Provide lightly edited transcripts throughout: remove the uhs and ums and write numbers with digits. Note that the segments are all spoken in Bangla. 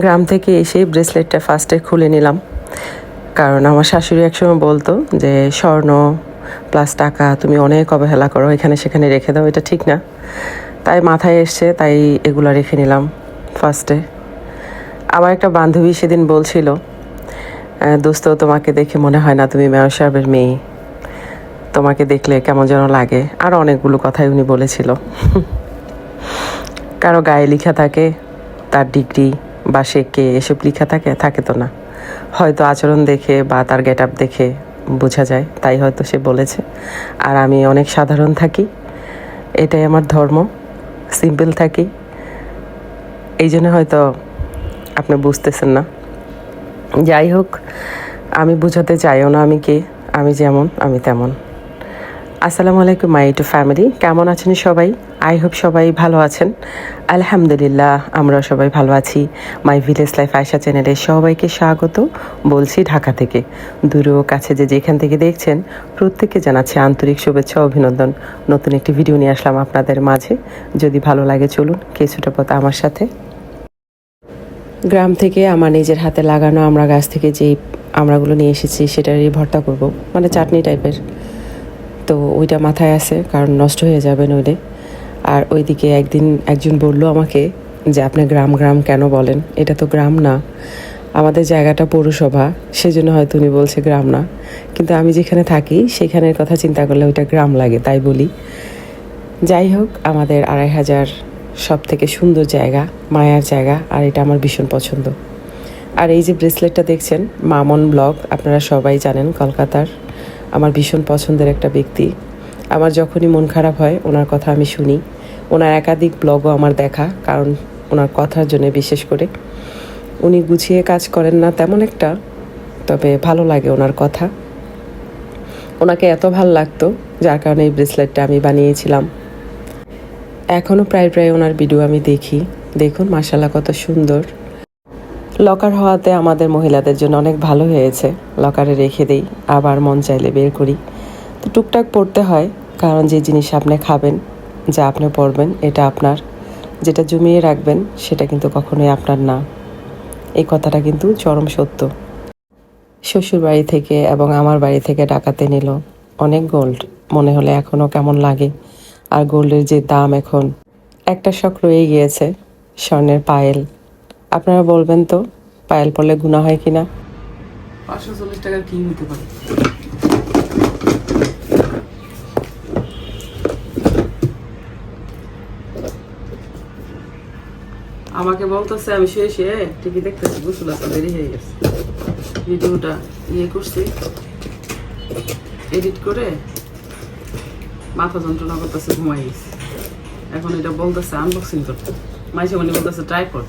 গ্রাম থেকে এসে ব্রেসলেটটা ফার্স্টে খুলে নিলাম, কারণ আমার শাশুড়ি একসময় বলতো যে স্বর্ণ প্লাস টাকা তুমি অনেক অবহেলা করো, এখানে সেখানে রেখে দাও, এটা ঠিক না। তাই মাথায় এসছে, তাই এগুলো রেখে নিলাম ফার্স্টে। আমার একটা বান্ধবী সেদিন বলছিল, দোস্ত তোমাকে দেখে মনে হয় না তুমি মেয়র সাহেবের মেয়ে, তোমাকে দেখলে কেমন যেন লাগে, আর অনেকগুলো কথাই উনি বলেছিল। কারো গায়ে লেখা থাকে তার ডিগ্রি বা সে কে, এসব লেখা থাকে তো না, হয়তো আচরণ দেখে বা তার গেট আপ দেখে বোঝা যায়, তাই হয়তো সে বলেছে। আর আমি অনেক সাধারণ থাকি, এটাই আমার ধর্ম, সিম্পল থাকি, এই জন্য হয়তো আপনি বুঝতেছেন না। যাই হোক, আমি বোঝাতে চাইও না আমি কে, আমি যেমন আমি তেমন। আসসালামু আলাইকুম মাই টু ফ্যামিলি, কেমন আছেন সবাই? আই হোপ সবাই ভালো আছেন। আলহামদুলিল্লাহ, আমরা সবাই ভালো আছি। মাই ভিলেজ লাইফ আয়শা চ্যানেলে সবাইকে স্বাগত বলছি ঢাকা থেকে। দূরে ও কাছে যে যেখান থেকে দেখছেন প্রত্যেককে জানাচ্ছি আন্তরিক শুভেচ্ছা ও অভিনন্দন। নতুন একটি ভিডিও নিয়ে আসলাম আপনাদের মাঝে, যদি ভালো লাগে চলুন কিছুটা পথ আমার সাথে। গ্রাম থেকে আমার নিজের হাতে লাগানো আমড়া গাছ থেকে যে আমড়াগুলো নিয়ে এসেছি সেটারই ভর্তা করব, মানে চাটনি টাইপের। তো ওইটা মাথায় আছে, কারণ নষ্ট হয়ে যাবে নইলে। আর ওইদিকে একজন বলল আমাকে যে আপনি গ্রাম গ্রাম কেন বলেন, এটা তো গ্রাম না, আমাদের জায়গাটা পৌরসভা, সেজন্য হয়তো উনি বলছে গ্রাম না, কিন্তু আমি যেখানে থাকি সেখানের কথা চিন্তা করলে ওইটা গ্রাম লাগে, তাই বলি। যাই হোক, আমাদের ২৫০০ সব থেকে সুন্দর জায়গা, মায়ার জায়গা, আর এটা আমার ভীষণ পছন্দ। আর এই যে ব্রেসলেটটা দেখছেন, মামন ব্লগ, আপনারা সবাই জানেন, কলকাতার আমার ভীষণ পছন্দের একটা ব্যক্তি। আমার যখনই মন খারাপ হয় ওনার কথা আমি শুনি, ওনার একাধিক ব্লগও আমার দেখা, কারণ ওনার কথার জন্য বিশেষ করে। উনি গুছিয়ে কাজ করেন না তেমন একটা, তবে ভালো লাগে ওনার কথা। ওনাকে এত ভালো লাগতো যার কারণে এই ব্রেসলেটটা আমি বানিয়েছিলাম। এখনও প্রায় ওনার ভিডিও আমি দেখি, দেখুন মাশাআল্লাহ কত সুন্দর। লকার হওয়াতে আমাদের মহিলাদের জন্য অনেক ভালো হয়েছে, লকারে রেখে দিই, আবার মন চাইলে বের করি। তো টুকটাক পড়তে হয়, কারণ যে জিনিস আপনি খাবেন, যা আপনি পরবেন, এটা আপনার। যেটা জমিয়ে রাখবেন সেটা কিন্তু কখনোই আপনার না, এই কথাটা কিন্তু চরম সত্য। শ্বশুর বাড়ি থেকে এবং আমার বাড়ি থেকে ডাকাতে নিল অনেক গোল্ড, মনে হলে এখনও কেমন লাগে। আর গোল্ডের যে দাম এখন, একটা শখ রয়ে গিয়েছে, স্বর্ণের পায়েল। আপনারা বলবেন তো পায়েল পরলে গুণা হয় কিনা? 540 টাকার কি হতে পারে? আমাকে বলতেছে, আমি শুয়ে টিভি দেখতেছি, গোসল আসা দেরি হয়ে গেছে, ভিডিওটা করছি, এডিট করে মাথা যন্ত্রণা করতেছে, ঘুমাই গেছি। এখন এটা বলতেছে আনবক্সিং করতে, মাইসে মনে বলতেছে ট্রাইপড।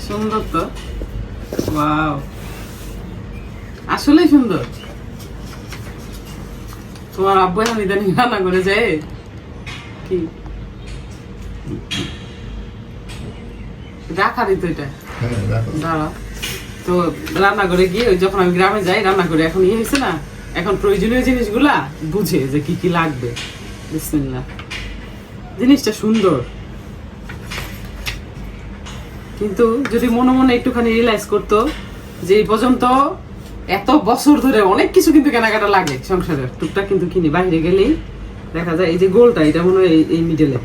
সুন্দর তো, ওয়াও, আসলেই সুন্দর। তোমার আব্বু এখন ইদানিং রান্না করে যায় কি রাখা দিত এটা, দাঁড়া তো রান্না করে গিয়ে, ওই যখন আমি গ্রামে যাই রান্না করে, এখন হয়েছে না, এখন প্রয়োজনীয় জিনিসগুলা বুঝে যে কি কি লাগবে। বিসমিল্লাহ, জিনিসটা সুন্দর, কিন্তু যদি মনে মনে একটুখানি রিয়েলাইজ করতো যে এই পর্যন্ত এত বছর ধরে অনেক কিছু কিন্তু কেনাকাটা লাগে সংসারের, টুকটাক কিন্তু কিনি, বাইরে গেলেই দেখা যায়। এই যে গোলটা, এটা মনে হয় এই মিডলে,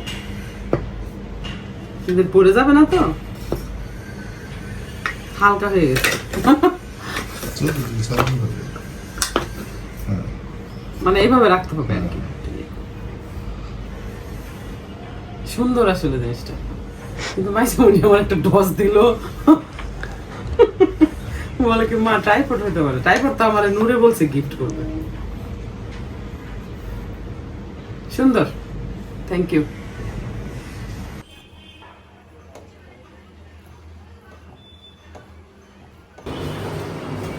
কিন্তু পড়ে যাবে না তো, হালকা হয়ে গেছে, মানে এইভাবে রাখতে হবে আর কি। সুন্দর আসলে জিনিসটা, কিন্তু মাইসে উনি আমার একটা ডস দিল, বলে কি মা টাইপড হতে পারে, টাইপড তো আমার নূরে বলছে গিফট করবে। সুন্দর, থ্যাংক ইউ।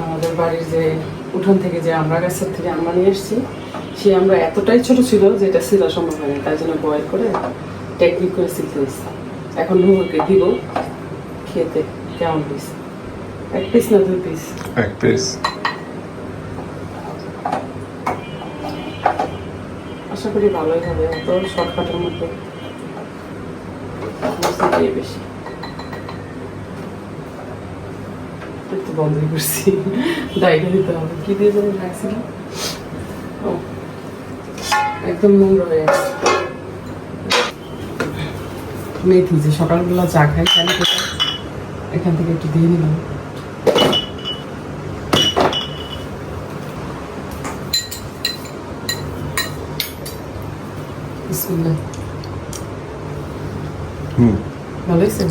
আমাদের বাড়ির যে উঠোন থেকে যে আমরা গাছের থেকে আমরা নিয়ে এসেছি, সে আমরা এতটাই ছোট ছিল যে এটা সিলা সম্ভব হয়নি, তাই জন্য বয়েল করে টেকনিক করে শিখতে হয়েছে। এখন নুরকে দিব খেতে, কেমন পিস? 1 পিস না 2 পিস? 1 পিস। আশা করি ভালোই হবে, অত শর্টকাটের মধ্যে বেশি একটু বন্ধই করছি। ডাইটা দিতে হবে, কি দিয়ে যেন রাখছিলাম, ও একদম নোংরা হয়ে গেছে। মেথি যে সকালবেলা চা খাই খালি এখান থেকে একটু দিয়ে নিলাম। ভালো হয়েছে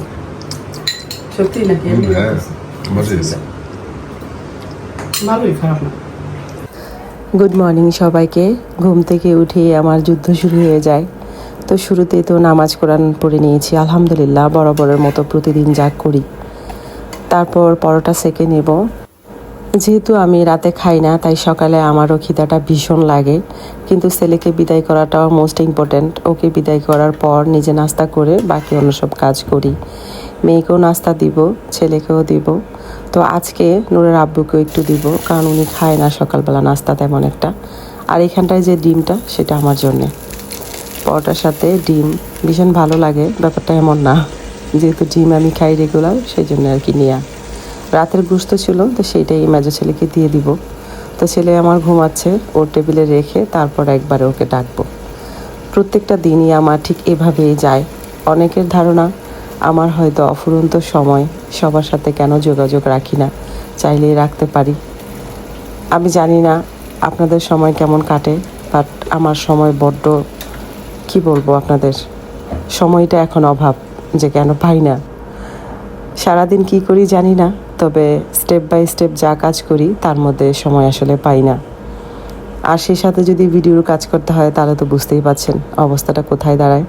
সত্যি নাকি? ভালোই, খারাপ না। গুড মর্নিং সবাইকে। ঘুম থেকে উঠে আমার যুদ্ধ শুরু হয়ে যায়। তো শুরুতেই তো নামাজ কোরআন পড়ে নিয়েছি আলহামদুলিল্লাহ, বরাবরের মতো প্রতিদিন যা করি। তারপর পরোটা সেকে নেব। যেহেতু আমি রাতে খাই না, তাই সকালে আমারও খিদাটা ভীষণ লাগে, কিন্তু ছেলেকে বিদায় করাটাও মোস্ট ইম্পর্ট্যান্ট। ওকে বিদায় করার পর নিজে নাস্তা করে বাকি অন্য সব কাজ করি। মেয়েকেও নাস্তা দিব, ছেলেকেও দিব। তো আজকে নূরের আব্বুকেও একটু দিব, কারণ উনি খায় না সকালবেলা নাস্তা তেমন একটা। আর এখানটায় যে ডিমটা, সেটা আমার জন্যে। পরোটার সাথে ডিম ভীষণ ভালো লাগে, ব্যাপারটা এমন না। যেহেতু ডিম আমি খাই রেগুলার, সেই জন্য আর কি নেওয়া। রাতের গুস্ত ছিল, তো সেইটাই মেজো ছেলেকে দিয়ে দিব। তো ছেলে আমার ঘুমাচ্ছে, ওর টেবিলে রেখে তারপর একবারে ওকে ডাকবো। প্রত্যেকটা দিনই আমার ঠিক এভাবেই যায়। অনেকের ধারণা আমার হয়তো অফুরন্ত সময়, সবার সাথে কেন যোগাযোগ রাখি না, চাইলেই রাখতে পারি। আমি জানি না আপনাদের সময় কেমন কাটে, বাট আমার সময় বড্ড, কি বলবো আপনাদের, সময়টা এখন অভাব, যে কেন পাই না। সারাদিন কি করি জানি না, তবে স্টেপ বাই স্টেপ যা কাজ করি তার মধ্যে সময় আসলে পাই না। আর সেই সাথে যদি ভিডিওর কাজ করতে হয়, তাহলে তো বুঝতেই পারছেন অবস্থাটা কোথায় দাঁড়ায়।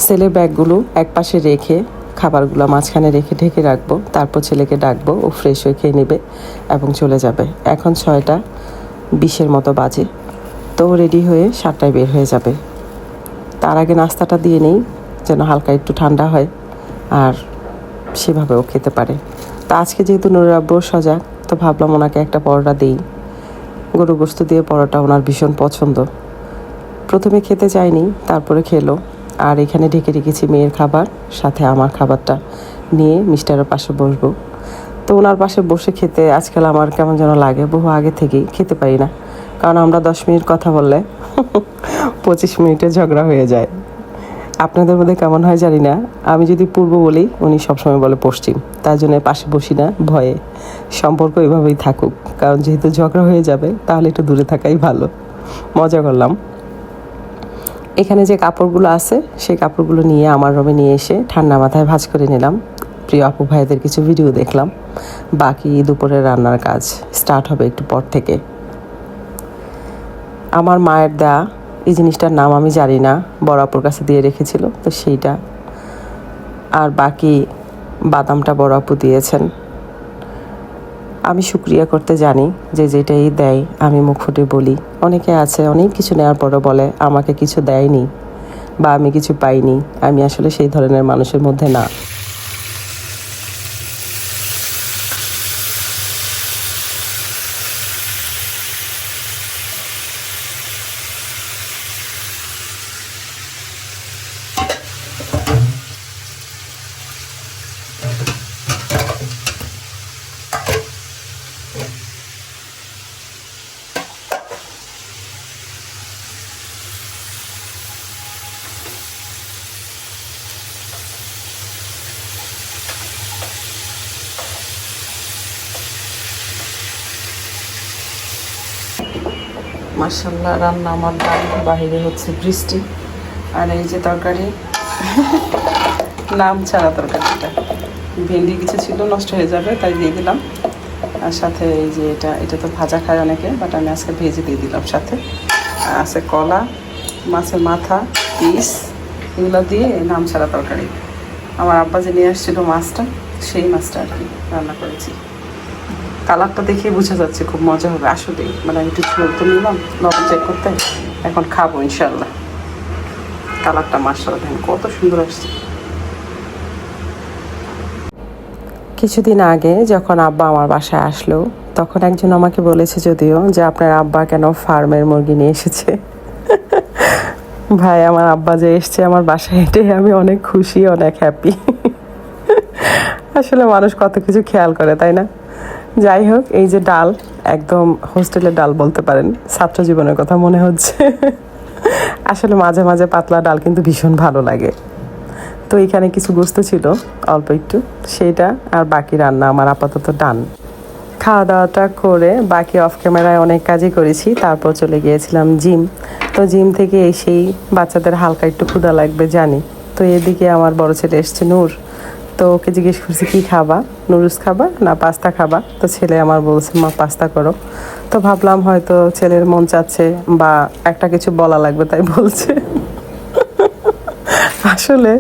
ছেলে ব্যাগগুলো এক পাশে রেখে, খাবারগুলো মাঝখানে রেখে ঢেকে রাখবো। তারপর ছেলেকে ডাকবো, ও ফ্রেশ হয়ে খেয়ে নেবে এবং চলে যাবে। এখন 6:20 মতো বাজে। তো রেডি হয়ে 7টায় বের হয়ে যাবে। তার আগে নাস্তাটা দিয়ে নেই, যেন হালকা একটু ঠান্ডা হয় আর সেভাবেও খেতে পারে। তো আজকে যেহেতু নুরের আব্বু সজাগ, তো ভাবলাম ওনাকে একটা পরোটা দিই। গরু গোস্ত দিয়ে পরোটা ওনার ভীষণ পছন্দ। প্রথমে খেতে চায়নি, তারপরে খেলো। আর এখানে ঢেকে রেখেছি মেয়ের খাবার, সাথে আমার খাবারটা নিয়ে মিস্টারের পাশে বসবো। তো ওনার পাশে বসে খেতে আজকাল আমার কেমন যেন লাগে, বহু আগে থেকেই খেতে পারি না। কারণ আমরা 10 মিনিট কথা বললে 25 মিনিটে ঝগড়া হয়ে যায়। আপনাদের মধ্যে কেমন হয় জানি না, আমি যদি পূর্ব বলি, উনি সবসময় বলে পশ্চিম। তার জন্য পাশে বসি না, ভয়ে। সম্পর্ক এভাবেই থাকুক, কারণ যেহেতু ঝগড়া হয়ে যাবে, তাহলে একটু দূরে থাকাই ভালো। মজা করলাম। এখানে যে কাপড়গুলো আছে, সেই কাপড়গুলো নিয়ে আমার রুমে নিয়ে এসে ঠান্ডা মাথায় ভাঁজ করে নিলাম। প্রিয় আপু ভাইদের কিছু ভিডিও দেখলাম। বাকি দুপুরের রান্নার কাজ স্টার্ট হবে একটু পর থেকে। আমার মায়ের দেয়া এই জিনিসটার নাম আমি জানি না, বড় আপুর কাছে দিয়ে রেখেছিল, তো সেইটা। আর বাকি বাদামটা বড় আপু দিয়েছেন। আমি শুকরিয়া করতে জানি, যে যেটাই দেয় আমি মুখ ফুটে বলি। অনেকে আছে অনেক কিছু নেওয়ার পরে বলে আমাকে কিছু দেয়নি বা আমি কিছু পাইনি। আমি আসলে সেই ধরনের মানুষের মধ্যে না। মাশাআল্লাহ, রান্না আমার ডাল, বাহিরে হচ্ছে বৃষ্টি। আর এই যে তরকারি, নাম ছাড়া তরকারিটা, ভেন্ডি কিছু ছিল নষ্ট হয়ে যাবে তাই দিয়ে দিলাম। আর সাথে এই যে এটা তো ভাজা খায় অনেকে, বাট আমি আজকে ভেজে দিয়ে দিলাম। সাথে আছে কলা, মাছের মাথা, পিস, এগুলো দিয়ে নাম ছাড়া তরকারি। আমার আব্বা যে নিয়ে আসছিল মাছটা, সেই মাছটা আর কি রান্না করেছি। কালারটা দেখে বোঝা যাচ্ছে খুব মজা হবে আসলেই। মানে আমি একটু ঝোল তো নিলাম লবণ চেক করতে, এখন খাবো ইনশাল্লাহ। কালারটা মাশাআল্লাহ দেখেন কত সুন্দর আসছে। কিছুদিন আগে যখন আব্বা আমার বাসায় আসলো, তখন একজন আমাকে বলেছে যদিও যে আপনার আব্বা কেন ফার্মের মুরগি নিয়ে এসেছে। ভাই আমার আব্বা যে এসছে আমার বাসায়, এটাই আমি অনেক খুশি, অনেক হ্যাপি। আসলে মানুষ কত কিছু খেয়াল করে, তাই না? যাই হোক, এই যে ডাল, একদম হোস্টেলের ডাল বলতে পারেন, ছাত্র জীবনের কথা মনে হচ্ছে। আসলে মাঝে মাঝে পাতলা ডাল কিন্তু ভীষণ ভালো লাগে। তো এখানে কিছু গোস্ত ছিল অল্প একটু, সেইটা আর বাকি রান্না আমার আপাতত ডান। খাওয়া দাওয়াটা করে বাকি অফ ক্যামেরায় অনেক কাজই করেছি, তারপর চলে গিয়েছিলাম জিম। তো জিম থেকে এসেই বাচ্চাদের হালকা একটু ক্ষুধা লাগবে জানি, তো এদিকে আমার বড় ছেলে এসছে নূর। তো ওকে জিজ্ঞেস করছি কী খাবা, নুডলস খাবা না পাস্তা খাবা? তো ছেলে আমার বলছে মা পাস্তা করো। তো ভাবলাম হয়তো ছেলের মন চাচ্ছে বা একটা কিছু বলা লাগবে তাই বলছে। আসলে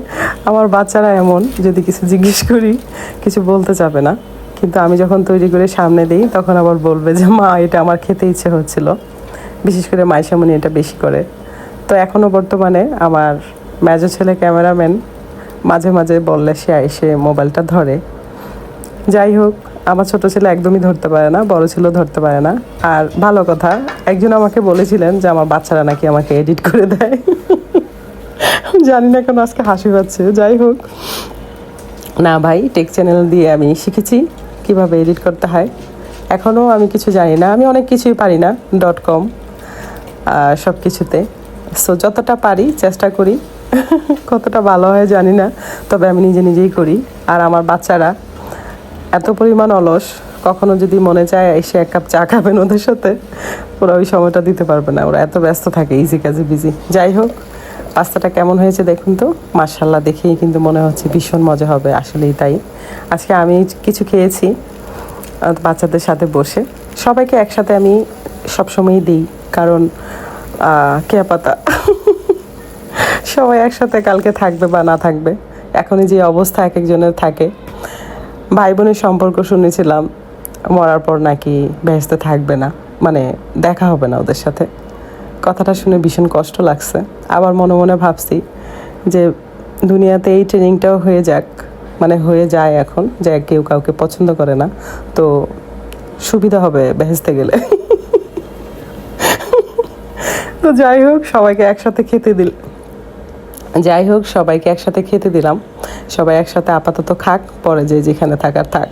আমার বাচ্চারা এমন, যদি কিছু জিজ্ঞেস করি কিছু বলতে চাবে না, কিন্তু আমি যখন তৈরি করে সামনে দিই তখন আবার বলবে যে মা এটা আমার খেতে ইচ্ছে হচ্ছিল। বিশেষ করে মাইশামণি এটা বেশি করে। তো এখনও বর্তমানে আমার মেজো ছেলে ক্যামেরাম্যান মাঝে মাঝে বললে সে এসে মোবাইলটা ধরে। যাই হোক, আমার ছোট ছেলে একদমই ধরতে পারে না, বড় ছেলেও ধরতে পারে না। আর ভালো কথা, একজন আমাকে বলেছিলেন যে আমার বাচ্চারা নাকি আমাকে এডিট করে দেয়। জানি না কেন আজকে হাসি পাচ্ছে। যাই হোক, না ভাই, টেক চ্যানেল দিয়ে আমি শিখেছি কিভাবে এডিট করতে হয়। এখনও আমি কিছু জানি না, আমি অনেক কিছুই পারি না .com সব কিছুতে। সো যতটা পারি চেষ্টা করি, কতটা ভালো হয় জানি না, তবে আমি নিজে নিজেই করি। আর আমার বাচ্চারা এত পরিমাণ অলস, কখনো যদি মনে চায় এসে এক কাপ চা খাবেন ওদের সাথে, ওরা ওই সময়টা দিতে পারবে না, ওরা এত ব্যস্ত থাকে, ইজি কাজে বিজি। যাই হোক, পাস্তাটা কেমন হয়েছে দেখুন তো। মাশাআল্লাহ, দেখেই কিন্তু মনে হচ্ছে ভীষণ মজা হবে, আসলেই তাই। আজকে আমি কিছু খেয়েছি বাচ্চাদের সাথে বসে, সবাইকে একসাথে আমি সবসময়ই দিই, কারণ কেয়া পাতা সবাই একসাথে কালকে থাকবে বা না থাকবে। এখনই যে অবস্থা এক একজনের থাকে, ভাই বোনের সম্পর্ক শুনেছিলাম মরার পর নাকি বেহেশতে থাকবে না, মানে দেখা হবে না ওদের সাথে। কথাটা শুনে ভীষণ কষ্ট লাগছে। আবার মনে মনে ভাবছি যে দুনিয়াতে এই ট্রেনিংটাও হয়ে যাক, মানে হয়ে যায় এখন, যে কেউ কাউকে পছন্দ করে না, তো সুবিধা হবে বেহেশতে গেলে। তো যাই হোক, সবাইকে একসাথে খেতে দিলাম। সবাই একসাথে আপাতত খাক, পরে যে যেখানে থাকার থাক।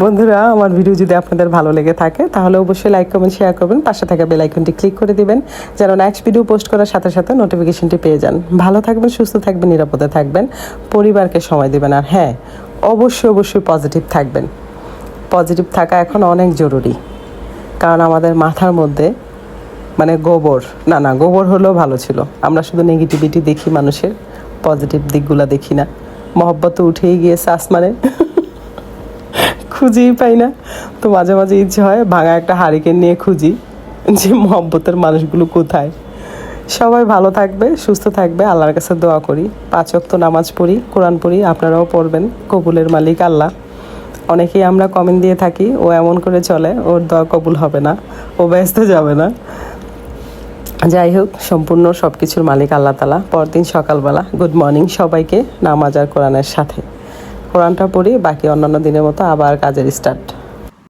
বন্ধুরা, আমার ভিডিও যদি আপনাদের ভালো লেগে থাকে তাহলে অবশ্যই লাইক কমেন্ট শেয়ার করবেন, পাশে থাকা বেল আইকনটি ক্লিক করে দিবেন যেন নেক্সট ভিডিও পোস্ট করার সাথে সাথে নোটিফিকেশনটি পেয়ে যান। ভালো থাকবেন, সুস্থ থাকবেন, নিরাপদে থাকবেন, পরিবারকে সময় দেবেন। আর হ্যাঁ, অবশ্যই পজিটিভ থাকবেন। পজিটিভ থাকা এখন অনেক জরুরি, কারণ আমাদের মাথার মধ্যে মানে গোবর হলেও ভালো ছিল, আমরা শুধু নেগেটিভিটি দেখি, মানুষের পজিটিভ দিকগুলো দেখি না। মহব্বত তো উঠেই গিয়েছে আসমানে, খুঁজেই পাই না। তো মাঝে মাঝে ইচ্ছে হয় ভাঙা একটা হারিকেন নিয়ে খুঁজি যে মহব্বতের মানুষগুলো কোথায়। সবাই ভালো থাকবে, সুস্থ থাকবে, আল্লাহর কাছে দোয়া করি। 5 ওয়াক্ত নামাজ পড়ি, কোরআন পড়ি, আপনারাও পড়বেন। কবুলের মালিক আল্লাহ। অনেকেই আমরা কমেন্ট দিয়ে থাকি ও এমন করে চলে, ওর দোয়া কবুল হবে না, ও ব্যস্ত যাবে না। যাই হোক, সম্পূর্ণ সব কিছুর মালিক আল্লাহ তাআলা। পরদিন সকালবেলা গুড মর্নিং সবাইকে, নামাজ আর কোরআনের সাথে। কোরআনটা পড়ি, বাকি অন্যান্য দিনের মতো আবার কাজের স্টার্ট।